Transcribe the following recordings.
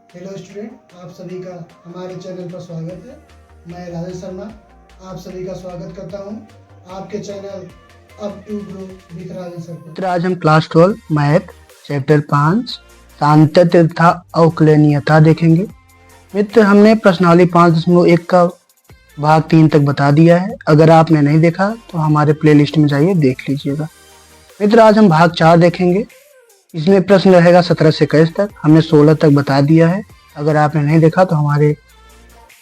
Hello student, आप सभी का हमारे चैनल पर स्वागत है। मैं राजेश शर्मा आप सभी का स्वागत करता हूं आपके channel up to grow with Rajesh sir पर। आज हम क्लास 12 मैथ चैप्टर 5 सांतत्यता अवकलनीयता देखेंगे। मित्र, हमने प्रश्नावली 5.1 का भाग 3 तक बता दिया है। अगर आपने नहीं देखा तो हमारे प्लेलिस्ट में जाइए, देख लीजिएगा। मित्र, आज हम भाग 4 देखेंगे। इसमें प्रश्न रहेगा 17 से 21 तक। हमने 16 तक बता दिया है। अगर आपने नहीं देखा तो हमारे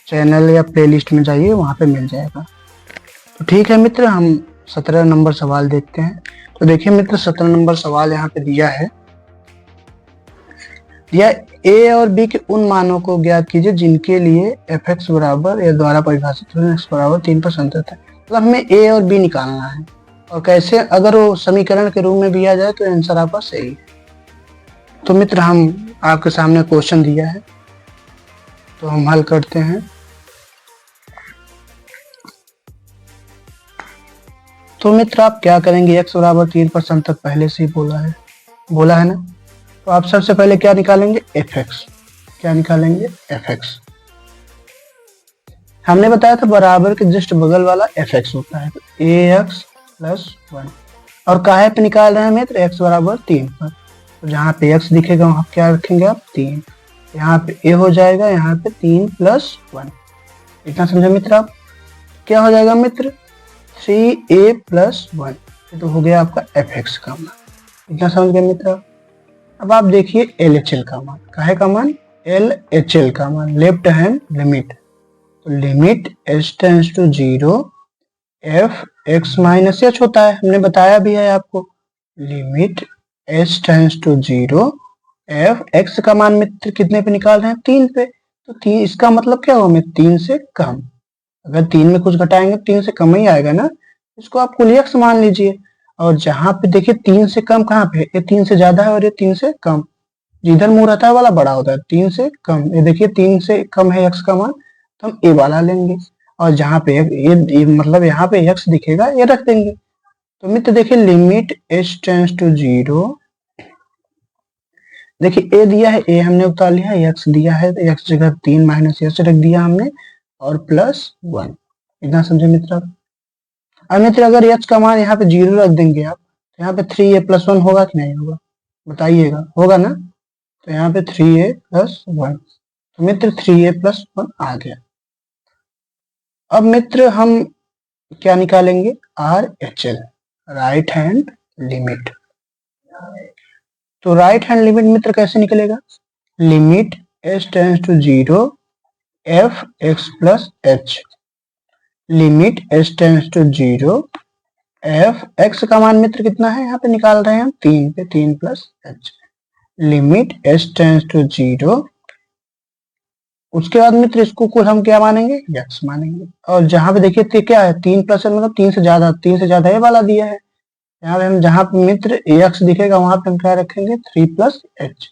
चैनल या प्लेलिस्ट में जाइए, वहाँ पे मिल जाएगा। तो ठीक है मित्र, हम 17 नंबर सवाल देखते हैं। तो देखिए मित्र, 17 नंबर सवाल यहाँ पे दिया है। दिया ए और बी के उन मानों को ज्ञात कीजिए जिनके लिए एफ एक्स बराबर ए द्वारा परिभाषित एक्स बराबर 3 पर संतत है। मतलब हमें ए और बी निकालना है, और कैसे, अगर वो समीकरण के रूप में दिया जाए तो आंसर आपका सही है। तो मित्र, हम आपके सामने क्वेश्चन दिया है, तो हम हल करते हैं। तो मित्र, आप क्या करेंगे, x बराबर 3 पर संतत पहले से ही बोला है ना। तो आप सबसे पहले क्या निकालेंगे, fx। क्या निकालेंगे, fx। हमने बताया था बराबर के जस्ट बगल वाला fx होता है, तो ax प्लस 1। और काहे पे निकाल रहे हैं मित्र, x बराबर 3 पर। तो जहाँ पे x दिखेगा वहाँ क्या रखेंगे आप, 3। यहाँ पे a हो जाएगा, यहाँ पे 3 प्लस 1। इतना समझे मित्र आप। क्या हो जाएगा मित्र, 3a प्लस 1। ये तो हो गया आपका fx का मान। इतना समझ गए मित्र। अब आप देखिए LHL का मान। काहे का मान, LHL का मान, लेफ्ट हैंड लिमिट। तो limit h tends to 0 f x minus h होता है, हमने बताया भी है आपको। Limit h tends to 0 f x का मान मित्र कितने पे निकाल रहे हैं, 3 पे। तो 3, इसका मतलब क्या हुआ मित्र, 3 से कम। अगर 3 में कुछ घटाएंगे 3 से कम ही आएगा ना, इसको आप कुल x मान लीजिए। और जहां पे देखिए 3 से कम कहाँ पे, ये 3 से ज्यादा है और ये 3 से कम। जिधर मुंह रहता है वाला बड़ा होता है, 3 से कम। ये देखिए 3 से कम है x का मान, तो हम a वाला लेंगे। और जहाँ पे ये मतलब यहाँ पे x दिखेगा ये रख देंगे। तो मित्र देखिए, लिमिट h टेंड्स टू 0। देखिए a दिया है, a हमने उतार लिया है, x दिया है तो x जगह 3 माइनस h रख दिया हमने, और प्लस 1। इतना समझे मित्र। अब मित्र, अगर h का मान यहाँ पे 0 रख देंगे आप, तो यहाँ पे 3a प्लस 1 होगा कि नहीं होगा, बताइएगा, होगा ना। तो यहाँ पे 3a प्लस 1। तो मित्र 3a प्लस 1 आ गया। अब मित्र हम क्या निकालेंगे, RHL, राइट हैंड लिमिट। तो राइट हैंड लिमिट मित्र कैसे निकलेगा, limit h tends to 0 f x plus h। Limit h tends to 0 f x का मान मित्र कितना है, यहाँ पे निकाल रहे हैं हम 3 पे, 3 plus h। Limit h tends to 0। उसके बाद मित्र इसको कुल हम क्या मानेंगे, x मानेंगे। और जहां पे देखिए क्या है, 3 प्लस मतलब 3 से ज्यादा, 3 से ज्यादा ये वाला दिया है। यहाँ पे हम जहां पे मित्र x दिखेगा वहां पे हम क्या रखेंगे, 3 प्लस h।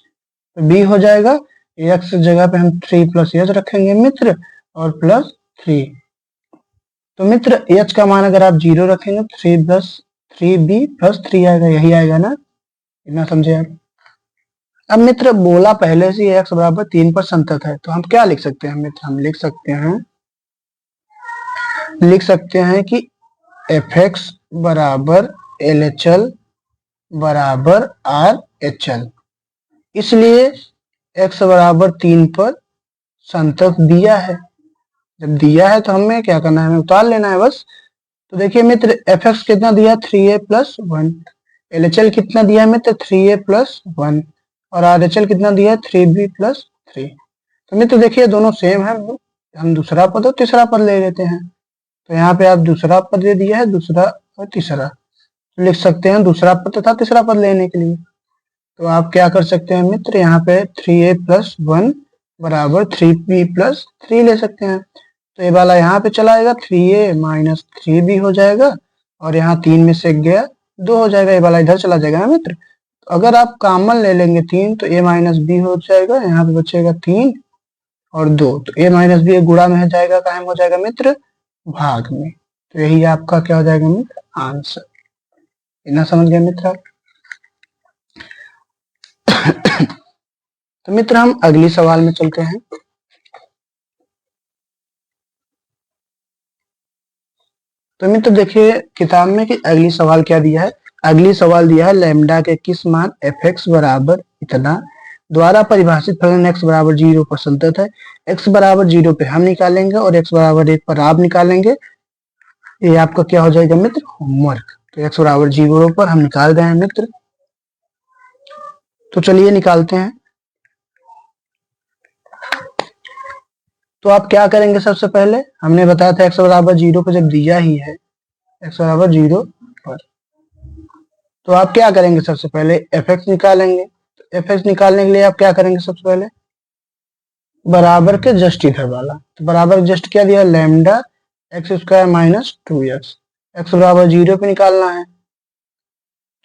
तो b हो जाएगा, x जगह पे हम 3 प्लस h रखेंगे मित्र, और प्लस 3। तो मित्र h का मान अगर आप 0 रखेंगे तो 3 प्लस 3b प्लस 3 आएगा, यही आएगा ना। इतना समझे आप। अब मित्र बोला पहले से x बराबर 3 पर संतत है, तो हम क्या लिख सकते हैं मित्र, हम लिख सकते हैं कि fx बराबर LHL बराबर RHL। इसलिए x बराबर 3 पर संतत दिया है। जब दिया है तो हमें क्या करना है, हमें उतार लेना है बस। तो देखिए मित्र fx कितना दिया, 3a प्लस 1। LHL कितना दिया है मित्र, 3a प्लस 1। और RHL कितना दिया है, 3b प्लस 3। तो मित्र देखिए दोनों सेम है, हम दूसरा पद और तीसरा पद ले लेते हैं। तो यहाँ पे आप दूसरा पद दे दिया है, दूसरा और तीसरा, तो लिख सकते हैं दूसरा पद तथा तीसरा पद लेने के लिए। तो आप क्या कर सकते हैं मित्र, यहाँ पे 3a प्लस 1 बराबर 3b प्लस 3 ले सकते हैं। तो ये वाला यहाँ पे चला आएगा, 3a माइनस 3b हो जाएगा, और यहाँ 3 में से गया 2 हो जाएगा, ये वाला इधर चला जाएगा ना मित्र। तो अगर आप कॉमन ले लेंगे 3, तो a माइनस b हो जाएगा, यहाँ पे बचेगा 3 और 2। तो a माइनस b गुणा में हो जाएगा, कायम हो जाएगा मित्र भाग में। तो यही आपका क्या हो जाएगा मित्र, आंसर। इतना समझ गए मित्र आप। तो मित्र हम अगली सवाल में चलते हैं। तो मित्र देखिए किताब में कि अगली सवाल क्या दिया है। अगली सवाल दिया है लैम्डा के किस मान fx बराबर इतना द्वारा परिभाषित फलन x बराबर 0 पर संतत है। x बराबर 0 पे हम निकालेंगे और x बराबर 1 पर आप निकालेंगे। ये आपका क्या हो जाएगा मित्र, होमवर्क। तो x बराबर 0 पर हम निकाल रहे हैं मित्र। तो चलिए निकालते हैं। तो आप क्या करेंगे, सबसे पहले हमने बताया था x बराबर 0 पर जब दिया ही है x बराबर 0 पर, तो आप क्या करेंगे, सबसे पहले fx निकालेंगे। तो fx निकालने के लिए आप क्या करेंगे, सबसे पहले बराबर के जस्ट इधर वाला, तो बराबर जस्ट क्या दिया, lambda x square minus 2x। x बराबर 0 पे निकालना है,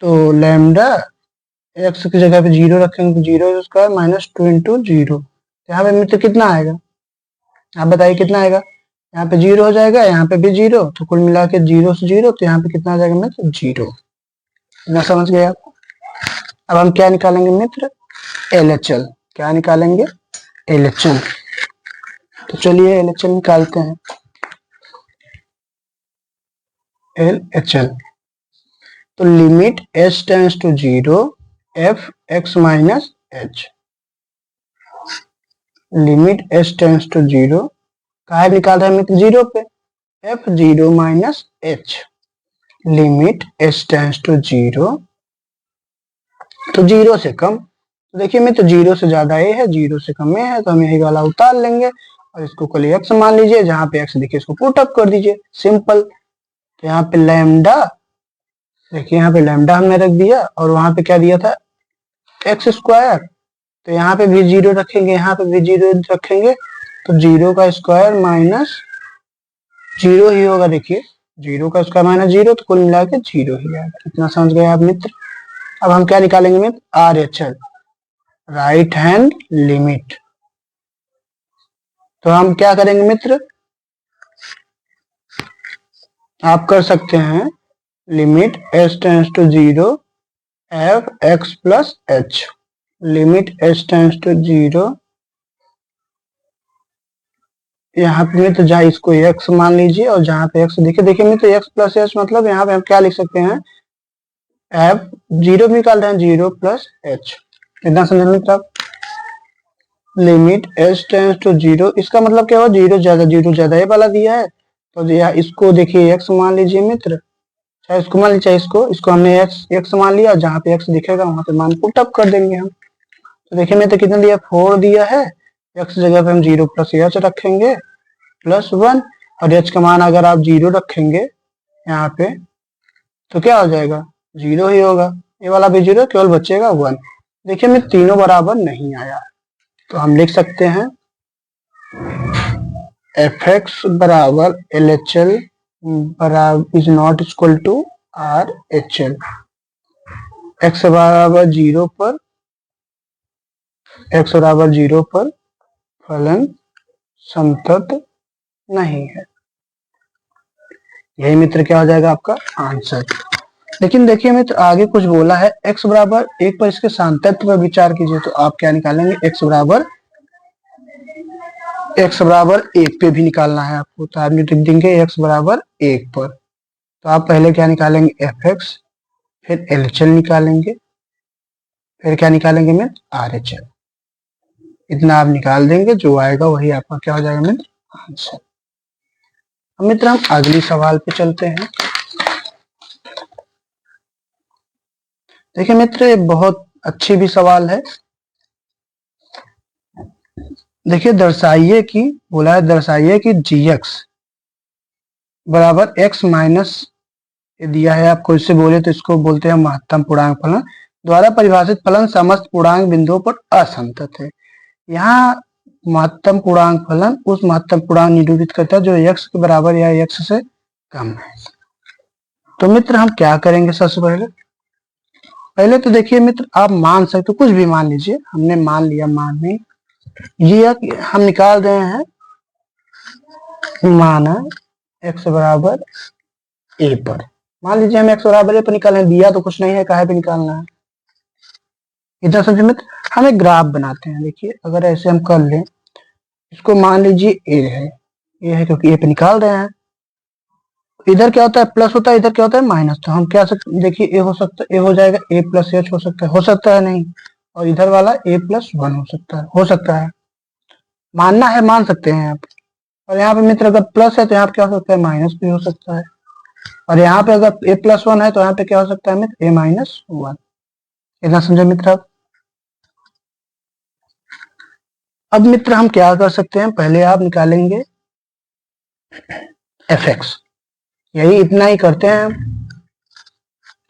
तो लैम्डा एक्स की जगह पे 0 रखेंगे तो 0 स्क्वायर माइनस 2 इंटू 0। यहाँ पे मित्र कितना आएगा, आप बताइए कितना आएगा। यहाँ पे 0 हो जाएगा, यहाँ पे भी 0, तो कुल मिला के 0 से 0, तो यहाँ पे कितना आ जाएगा मित्र, 0। इतना समझ गए आप। अब हम क्या निकालेंगे मित्र, LHL। क्या निकालेंगे, LHL। तो चलिए LHL निकालते हैं। LHL तो limit h tends to 0 f x minus h। Limit h tends to 0 कहा निकाल रहे हैं मित्र, 0 पे, f 0 minus h। Limit h tends to 0, तो 0 से कम। तो देखिए मित्र 0 से ज्यादा a है, 0 से कम a है, तो हम यही वाला उतार लेंगे और इसको कल x मान लीजिए। जहां पे x देखिए इसको पुट अप कर दीजिए, सिंपल। तो यहाँ पे लैम्डा, देखिए यहाँ पे लैम्डा हमने रख दिया और वहां पे क्या दिया था, एक्स स्क्वायर। तो यहाँ पे भी 0 रखेंगे, यहाँ पे भी 0 रखेंगे, तो 0 का स्क्वायर माइनस 0 ही होगा। देखिए 0 का स्क्वायर माइनस 0, तो कुल मिला के 0 ही आएगा। इतना समझ गए आप मित्र। अब हम क्या निकालेंगे मित्र, RHL, राइट हैंड लिमिट। तो हम क्या करेंगे मित्र, आप कर सकते हैं limit h tends to 0 f x plus h। Limit h tends to 0, यहाँ पे मित्र जहाँ इसको x मान लीजिए और जहाँ पे x देखिए मित्र x प्लस h, मतलब यहाँ पे हम क्या लिख सकते हैं, f 0 निकाल रहे हैं, 0 प्लस h। इतना समझ मित्र आप। लिमिट h टेंड्स टू 0, इसका मतलब क्या हुआ, 0 ज्यादा ये वाला दिया है, तो यहाँ इसको देखिए x मान लीजिए मित्र, चाहे इसको मान लीजिए चाहे इसको हमने x मान लिया, जहाँ पे x दिखेगा वहां पे मान पुट अप कर देंगे हम। तो देखिए मित्र कितना दिया, 4 दिया है, x जगह पे हम 0 प्लस h रखेंगे प्लस 1, और h का मान अगर आप 0 रखेंगे यहाँ पे तो क्या हो जाएगा, 0 ही होगा। ये वाला भी 0, केवल बचेगा 1। देखिए मित्र तीनों बराबर नहीं आया, तो हम लिख सकते हैं fx बराबर LHL बराबर is not equal to RHL। x बराबर 0 पर, x बराबर 0 पर फलन संतत नहीं है। यही मित्र क्या हो जाएगा आपका आंसर। लेकिन देखिए मित्र आगे कुछ बोला है, x बराबर 1 पर इसके सान्तत्य पर विचार कीजिए। तो आप क्या निकालेंगे, x बराबर 1 पे भी निकालना है आपको, तो आप लिख देंगे x बराबर 1 पर। तो आप पहले क्या निकालेंगे, fx, फिर LHL निकालेंगे, फिर क्या निकालेंगे मित्र, RHL। इतना आप निकाल देंगे, जो आएगा वही आपका क्या हो जाएगा मित्र, आंसर। अब मित्र हम अगली सवाल पे चलते हैं। देखिए मित्र ये बहुत अच्छी भी सवाल है। देखिए दर्शाइए कि, बोला है दर्शाइए कि gx बराबर x माइनस, ये दिया है आपको, इससे बोले तो इसको बोलते हैं महत्तम पूर्णांक फलन द्वारा परिभाषित फलन समस्त पूर्णांक बिंदुओं पर असंतत है। यहाँ महत्तम पूर्णांक फलन उस महत्तम पूर्णांक निरूपित करता है जो x के बराबर या x से कम है। तो मित्र हम क्या करेंगे, सबसे पहले तो देखिए मित्र आप मान सकते, कुछ भी मान लीजिए, हमने मान लिया, मान नहीं, ये हम निकाल रहे हैं माना x बराबर a पर। मान लीजिए हम x बराबर a पर निकालें, दिया तो कुछ नहीं है, काहे पे निकालना है, इतना समझे मित्र। हम एक ग्राफ बनाते हैं। देखिए अगर ऐसे हम कर लें, इसको मान लीजिए ए है क्योंकि ए पे निकाल रहे हैं। इधर क्या होता है प्लस होता है, इधर क्या होता है माइनस। तो हम क्या सकते, देखिए ए हो सकता है, ए हो जाएगा ए प्लस एच हो सकता है नहीं। और इधर वाला ए प्लस वन हो सकता है। मानना है मान सकते हैं आप। और यहाँ पे मित्र अगर प्लस है तो यहाँ पे क्या हो सकता है माइनस भी हो सकता है। और यहाँ पे अगर ए प्लस वन है तो यहाँ पे क्या हो सकता है मित्र ए माइनस वन। इतना समझे मित्र आप। अब मित्र हम क्या कर सकते हैं, पहले आप निकालेंगे एफ एक्स, यही इतना ही करते हैं हम।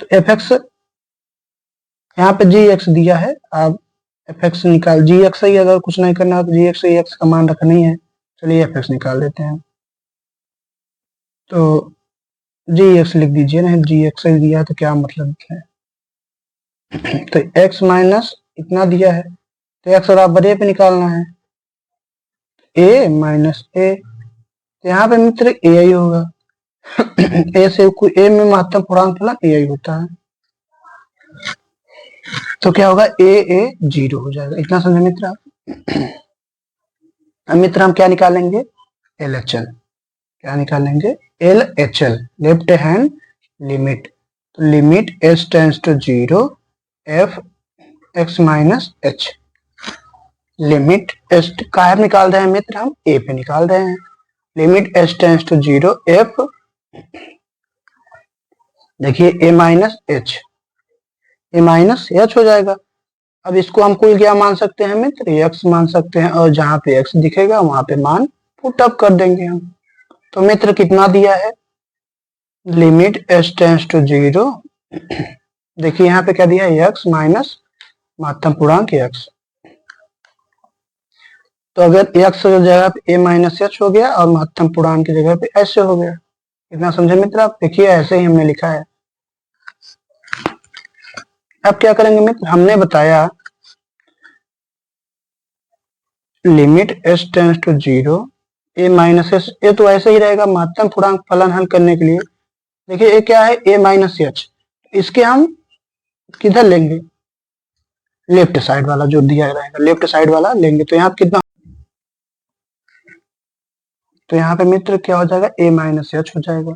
तो एफ एक्स यहाँ पे जी एक्स दिया है, आप एफ एक्स निकाल, जी एक्स ही अगर कुछ नहीं करना तो जी एक्स ही एक्स का मान रखना ही है। चलिए एफ एक्स निकाल देते हैं। तो जी एक्स लिख दीजिए ना, जी एक्स ही दिया है तो क्या मतलब है। तो एक्स माइनस इतना दिया है तो एक्स बराबर ए पे निकालना है, ए माइनस ए। तो यहाँ पे मित्र ए ही होगा। ए से कोई ए में महत्तम पूर्णांक फलन ए ही होता है। तो क्या होगा ए जीरो हो जाएगा। इतना समझे मित्र आप। अब मित्र हम क्या निकालेंगे एल एच एल। क्या निकालेंगे L H L, left hand limit. तो limit S tends to zero F X minus H. Limit S का निकाल रहे हैं मित्र, हम ए पे निकाल रहे हैं। Limit S tends to zero F, देखिए A minus H, A minus H हो जाएगा। अब इसको हम कुल क्या मान सकते हैं मित्र, एक्स मान सकते हैं। और जहां पे एक्स दिखेगा वहां पे मान पुट अप कर देंगे हम। तो मित्र कितना दिया है, limit S tends to zero, देखिए यहाँ पे क्या दिया है एक्स माइनस महत्तम पूर्णांक एक्स। तो अगर एक्स की जगह पे ए माइनस एच हो गया और महत्तम पूर्णांक की जगह पे ऐसे हो गया। इतना समझे मित्र आप। देखिए ऐसे ही हमने लिखा है। अब क्या करेंगे मित्र, हमने बताया limit S tends to zero A minus X, ये तो ऐसे ही रहेगा महत्तम पूर्णांक फलन हल करने के लिए। देखिए ये क्या है ए माइनस एच, इसके हम किधर लेंगे, लेफ्ट साइड वाला जो दिया रहेगा लेफ्ट साइड वाला लेंगे। तो यहाँ कितना, तो यहाँ पे मित्र क्या हो जाएगा ए माइनस एच हो जाएगा।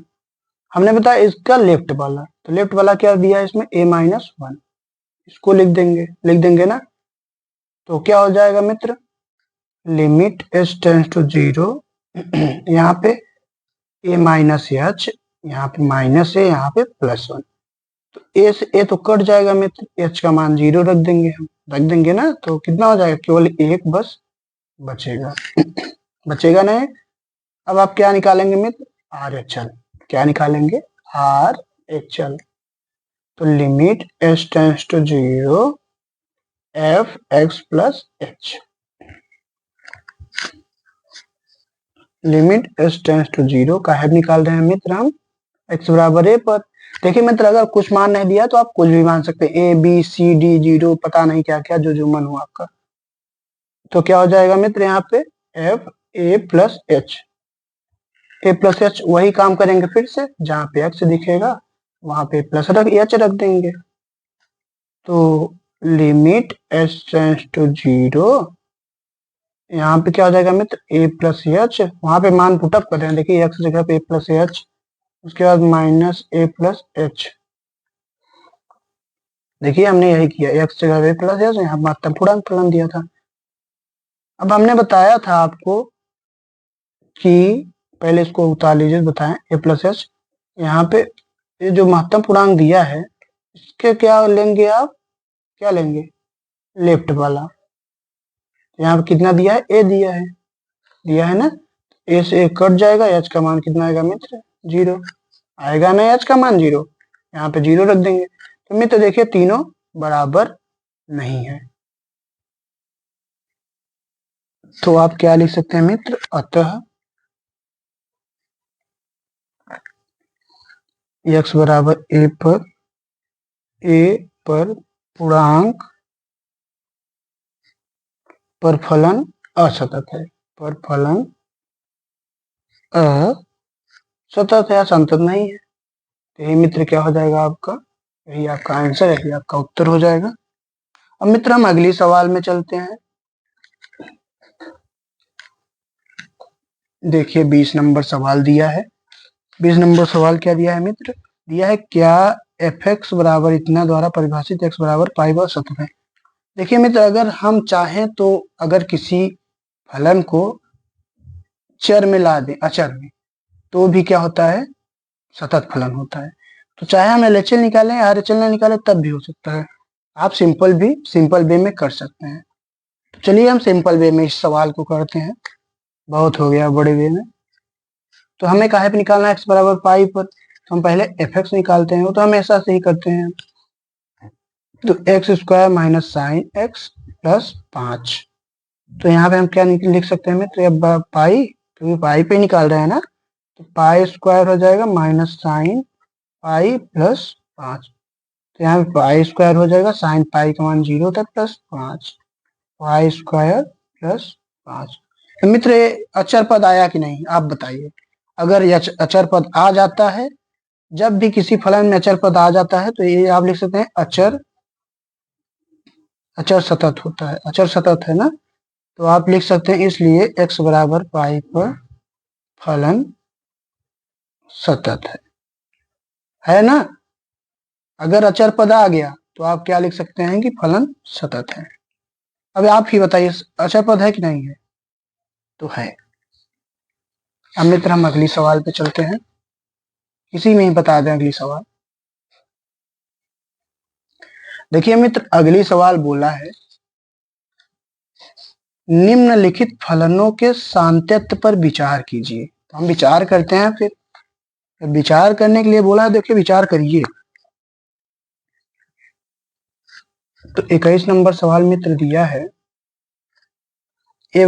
हमने बताया इसका लेफ्ट वाला, तो लेफ्ट वाला क्या दिया है इसमें ए माइनस वन, इसको लिख देंगे ना। तो क्या हो जाएगा मित्र, limit S tends to zero, यहाँ पे ए माइनस एच, यहाँ पे माइनस है, यहाँ पे प्लस वन। तो ए से ए तो कट जाएगा मित्र, एच का मान जीरो रख देंगे हम, रख देंगे ना। तो कितना हो जाएगा, केवल एक बस बचेगा। बचेगा नहीं। अब आप क्या निकालेंगे मित्र, आर एच एल। क्या निकालेंगे, आर एच एल। तो limit S tends to zero F X plus H, limit S tends to zero का है निकाल रहे हैं मित्र हम एक्स बराबर ए पर। देखिए मित्र अगर कुछ मान नहीं दिया तो आप कुछ भी मान सकते हैं, A B C D zero पता नहीं क्या क्या, जो मन हो आपका। तो क्या हो जाएगा मित्र यहाँ पे F A plus H, A plus H वही काम करेंगे फिर से, जहाँ पे एक्स दिखेगा वहां पे प्लस एच रख देंगे। तो limit S tends to zero, यहाँ पे क्या हो जाएगा मित्र ए प्लस एच, वहां पे मान पुटअप कर रहे हैं। देखिए एक्स जगह पे ए प्लस एच, उसके बाद माइनस ए प्लस एच। देखिए हमने यही किया, एक्स जगह पे प्लस एच, यहाँ महत्तम पूर्णांक फलन दिया था। अब हमने बताया था आपको कि पहले इसको उतार लीजिए, बताएं ए प्लस एच। यहाँ पे ये जो महत्तम पूर्णांक दिया है इसके क्या लेंगे आप, क्या लेंगे लेफ्ट वाला। यहाँ पे कितना दिया है, ए दिया है ना। ए से ए कट जाएगा, एच का मान कितना आएगा मित्र, जीरो आएगा ना, एच का मान जीरो, यहाँ पे जीरो रख देंगे। तो मित्र देखिए तीनों बराबर नहीं है। तो आप क्या लिख सकते हैं मित्र, अतः एक्स बराबर ए पर पूर्णांक पर फलन असतत है, पर फलन असतत है, संतत नहीं है। तो यही मित्र क्या हो जाएगा आपका, यही आपका आंसर है, यही आपका उत्तर हो जाएगा। अब मित्र हम अगली सवाल में चलते हैं। देखिए 20 नंबर सवाल दिया है। 20 नंबर सवाल क्या दिया है मित्र? दिया है क्या एफ एक्स बराबर इतना द्वारा परिभाषित एक्स बराबर पाई बाय सतत है। देखिए मित्र, अगर हम चाहें तो अगर किसी फलन को चर में ला दें, अचर में, तो भी क्या होता है? सतत फलन होता है। तो चाहे हम एलएचएल निकालें या आरएचएल ना निकालें तब भी हो सकता है। आप सिंपल वे में कर सकते हैं। तो चलिए हम सिंपल वे में इस सवाल को करते हैं। बहुत हो गया बड़े वे में। तो हमें काहे पे निकालना है? एक्स बराबर पाई पर। तो हम पहले एफ एक्स निकालते हैं, वो तो हम ऐसा से ही करते हैं। तो x square minus sine x plus 5। तो यहाँ पे हम क्या लिख सकते हैं मित्र? अब पाई, क्योंकि पाई पे निकाल रहे हैं ना, तो पाई स्क्वायर हो जाएगा माइनस साइन पाई प्लस 5। तो यहाँ पे पाई स्क्वायर हो जाएगा, साइन पाई का मान 0 था, प्लस 5 पाई स्क्वायर प्लस 5। तो मित्र ये अचर पद आया कि नहीं, आप बताइए। अगर ये अचर पद आ जाता है, जब भी किसी फलन में अचर पद आ जाता है, तो ये आप लिख सकते हैं अचर सतत होता है। अचर सतत है ना, तो आप लिख सकते हैं इसलिए x बराबर पाई पर फलन सतत है ना। अगर अचर पद आ गया तो आप क्या लिख सकते हैं कि फलन सतत है। अब आप ही बताइए अचर पद है कि नहीं है? तो है। अब मित्र हम अगली सवाल पे चलते हैं। इसी में ही बता दें अगली सवाल। देखिए मित्र अगली सवाल बोला है निम्नलिखित फलनों के सान्तत्य पर विचार कीजिए। तो हम विचार करते हैं। फिर विचार करने के लिए बोला है, देखिए विचार करिए। तो 21 नंबर सवाल मित्र दिया है ए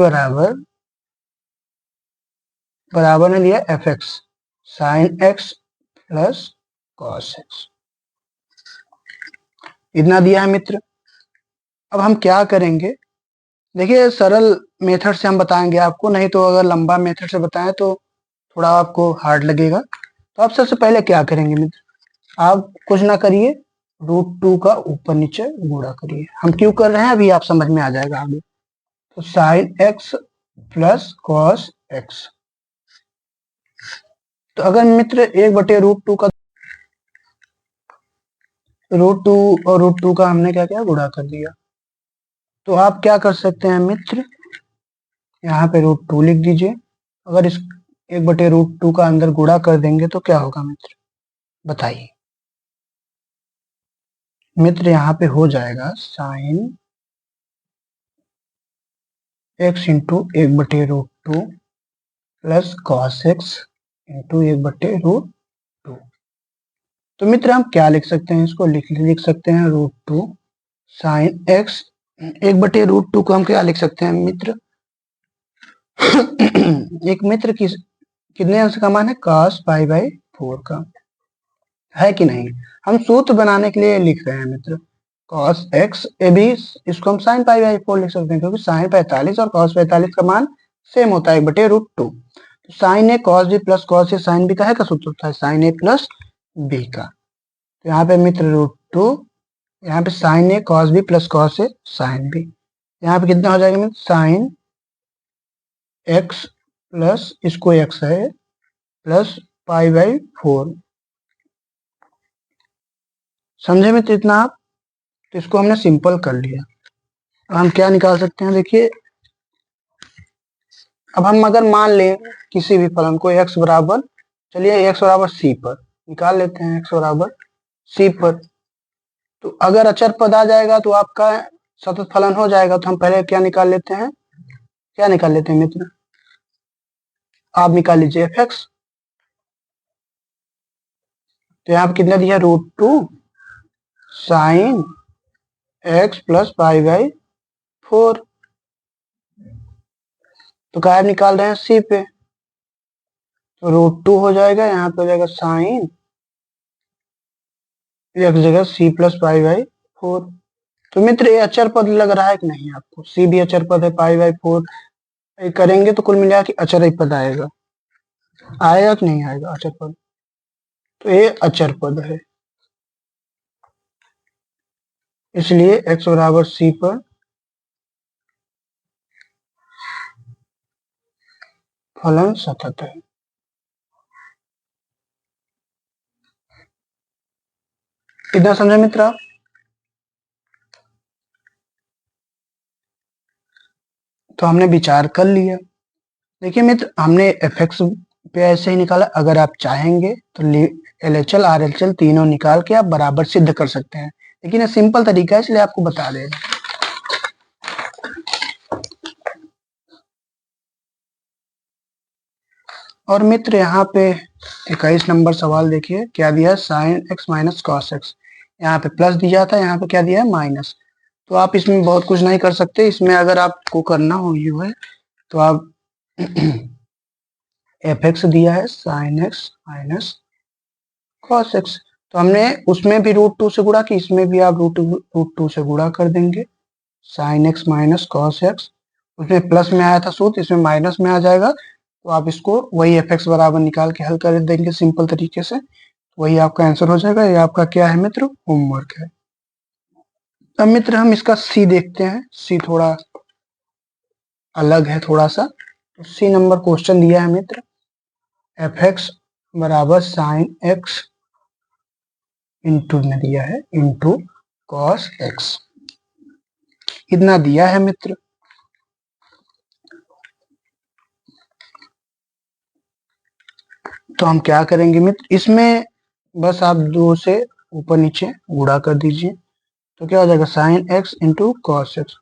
बराबर ने दिया F x sine x plus cos x, इतना दिया है मित्र। अब हम क्या करेंगे? देखिए सरल मेथड से हम बताएंगे आपको, नहीं तो अगर लंबा मेथड से बताएं तो थोड़ा आपको हार्ड लगेगा। तो आप सबसे पहले क्या करेंगे मित्र? आप कुछ ना करिए, √2 का ऊपर नीचे गुणा करिए। हम क्यों कर रहे हैं अभी आप समझ में आ जाएगा आगे। तो sine x plus cos x. तो अगर मित्र 1/√2 का √2 और √2 का हमने क्या किया? गुणा कर दिया। तो आप क्या कर सकते हैं मित्र? यहाँ पे √2 लिख दीजिए। अगर इस 1/√2 का अंदर गुणा कर देंगे तो क्या होगा मित्र, बताइए। मित्र यहाँ पे हो जाएगा sine x into 1/√2 plus cos x into 1/√2। तो मित्र हम क्या लिख सकते हैं? इसको लिख सकते हैं √2 साइन एक्स। 1/√2 को हम क्या लिख सकते हैं मित्र? एक मित्र कितने अंश का मान है? cos π/4 का है कि नहीं? हम सूत्र बनाने के लिए लिख रहे हैं मित्र cos x, ए भी इसको हम sin π/4 लिख सकते हैं, क्योंकि sin 45 और cos 45 का मान सेम होता है 1/√2। तो sin a cos b plus cos a sin b का है का सूत्र होता है sin a प्लस b का। तो यहाँ पे मित्र √2, यहाँ पे sin a cos b plus cos a sin b, यहाँ पे कितना हो जाएगा मित्र? sin x प्लस इसको x है प्लस π/4। समझे मित्र इतना आप? तो इसको हमने सिंपल कर लिया। अब हम क्या निकाल सकते हैं? देखिए अब हम अगर मान लें किसी भी फलन को x बराबर, चलिए x बराबर c पर निकाल लेते हैं, x बराबर c पर। तो अगर अचर पद आ जाएगा तो आपका सतत फलन हो जाएगा। तो हम पहले क्या निकाल लेते हैं? क्या निकाल लेते हैं मित्र? आप निकाल लीजिए एफ एक्स। तो यहाँ पे कितना दिया? √2 साइन एक्स प्लस π/4। तो क्या निकाल रहे हैं? सी पे। तो √2 हो जाएगा, यहाँ पे हो जाएगा साइन एक जगह सी प्लस π/4। तो मित्र ये अचर पद लग रहा है कि नहीं आपको? सी भी अचर पद है, π/4 करेंगे तो कुल मिला के अचर ही पद आएगा। आएगा कि नहीं आएगा अचर पद? तो ये अचर पद है, इसलिए x बराबर c पर फलन सतत है। इतना समझे मित्र आप? तो हमने विचार कर लिया। देखिए मित्र, हमने fx पे ऐसे ही निकाला। अगर आप चाहेंगे तो LHL RHL तीनों निकाल के आप बराबर सिद्ध कर सकते हैं, लेकिन ये सिंपल तरीका है इसलिए आपको बता दे रहे हैं। और मित्र यहाँ पे 21 नंबर सवाल देखिए क्या दिया है, sine x minus cos x. यहाँ पे प्लस दिया था, यहाँ पे क्या दिया है, माइनस। तो आप इसमें बहुत कुछ नहीं कर सकते। इसमें अगर आपको करना हो यू है तो आप एफ एक्स दिया है sine x minus cos x, तो हमने उसमें भी √2 से गुणा की, इसमें भी आप √2 से गुणा कर देंगे। Sine x minus cos x, उसमें प्लस में आया था सूत्र, इसमें माइनस में आ जाएगा। तो आप इसको वही एफ एक्स बराबर निकाल के हल कर देंगे सिंपल तरीके से, वही आपका आंसर हो जाएगा। ये आपका क्या है मित्र, होमवर्क है। अब मित्र हम इसका सी देखते हैं। सी थोड़ा अलग है थोड़ा सा। तो सी नंबर क्वेश्चन दिया है मित्र, एफ एक्स बराबर साइन एक्स इंटू में दिया है इंटू कॉस एक्स, इतना दिया है मित्र। तो हम क्या करेंगे मित्र, इसमें बस आप 2 से ऊपर नीचे गुणा कर दीजिए, तो क्या हो जाएगा, sine x into cos x.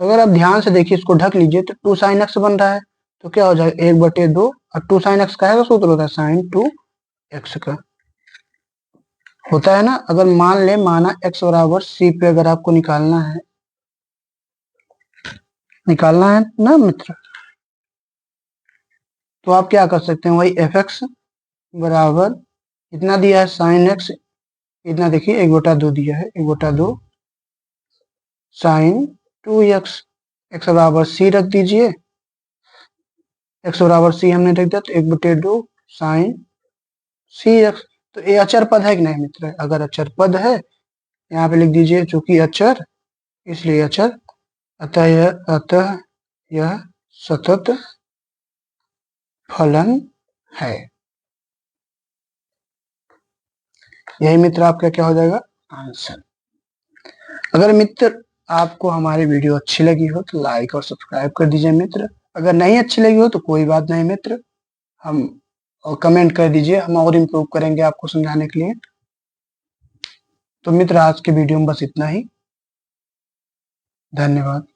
तो अगर आप ध्यान से देखिए, इसको ढक लीजिए, तो 2 साइन एक्स बन रहा है, तो क्या हो जाएगा 1/2। और 2 साइन एक्स का है, सूत्र होता है साइन 2 एक्स का होता है ना। अगर मान ले, माना एक्स बराबर सी पे अगर आपको निकालना है ना मित्र, तो आप क्या कर सकते हैं, वही एफ एक्स बराबर इतना दिया है साइन एक्स, इतना देखिए 1/2 दिया है, 1/2 साइन 2x। एक्स बराबर सी रख दीजिए, एक्स बराबर सी हमने रख दिया, तो 1/2 साइन सी एक्स। तो ये अचर पद है कि नहीं मित्र, अगर अचर पद है यहाँ पे लिख दीजिए, चूंकि अचर इसलिए अचर, अतः यह सतत फलन है। यही मित्र आपका क्या हो जाएगा, आंसर। अगर मित्र आपको हमारी वीडियो अच्छी लगी हो तो लाइक और सब्सक्राइब कर दीजिए मित्र। अगर नहीं अच्छी लगी हो तो कोई बात नहीं मित्र, हम और कमेंट कर दीजिए, हम और इम्प्रूव करेंगे आपको समझाने के लिए। तो मित्र आज के वीडियो में बस इतना ही। धन्यवाद।